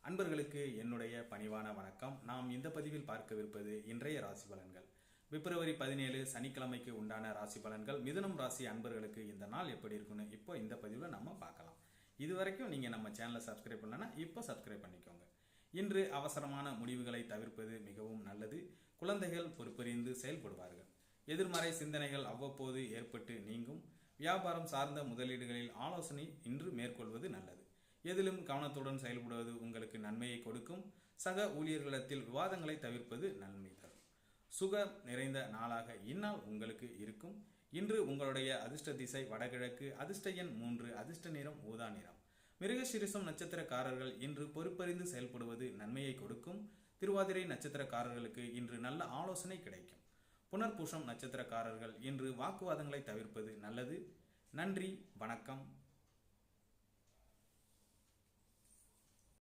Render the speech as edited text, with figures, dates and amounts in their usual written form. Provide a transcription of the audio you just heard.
அன்பர்களுக்கு என்னுடைய பணிவான வணக்கம். நாம் இந்த பதிவில் பார்க்கவிருப்பது இன்றைய ராசி பலன்கள். பிப்ரவரி 17 சனிக்கிழமைக்கு உண்டான ராசி பலன்கள். மிதுனம் ராசி அன்பர்களுக்கு இந்த நாள் எப்படி இருக்குன்னு இப்போ இந்த பதிவில் நம்ம பார்க்கலாம். இது வரைக்கும் நீங்கள் நம்ம சேனலை சப்ஸ்கிரைப் பண்ணலன்னா இப்போ சப்ஸ்கிரைப் பண்ணிக்கோங்க. இன்று அவசரமான முடிவுகளை தவிர்ப்பது மிகவும் நல்லது. குழந்தைகள் பொறுப்பறிந்து செயல்படுவார்கள். எதிர்மறை சிந்தனைகள் அவ்வப்போது ஏற்பட்டு நீங்கும். வியாபாரம் சார்ந்த முதலீடுகளில் ஆலோசனை இன்று மேற்கொள்வது நல்லது. எதிலும் கவனத்துடன் செயல்படுவது உங்களுக்கு நன்மையை கொடுக்கும். சக ஊழியர்களிடத்தில் விவாதங்களை தவிர்ப்பது நன்மை தரும். சுகம் நிறைந்த நாளாக இந்நாள் உங்களுக்கு இருக்கும். இன்று உங்களுடைய அதிர்ஷ்ட திசை வடகிழக்கு, அதிர்ஷ்ட எண் 3, அதிர்ஷ்ட நிறம் ஊதா நிறம். மிருகசீரிஷம் நட்சத்திரக்காரர்கள் இன்று பொறுப்பறிந்து செயல்படுவது நன்மையை கொடுக்கும். திருவாதிரை நட்சத்திரக்காரர்களுக்கு இன்று நல்ல ஆலோசனை கிடைக்கும். புனர்பூசம் நட்சத்திரக்காரர்கள் இன்று வாக்குவாதங்களை தவிர்ப்பது நல்லது. நன்றி, வணக்கம்.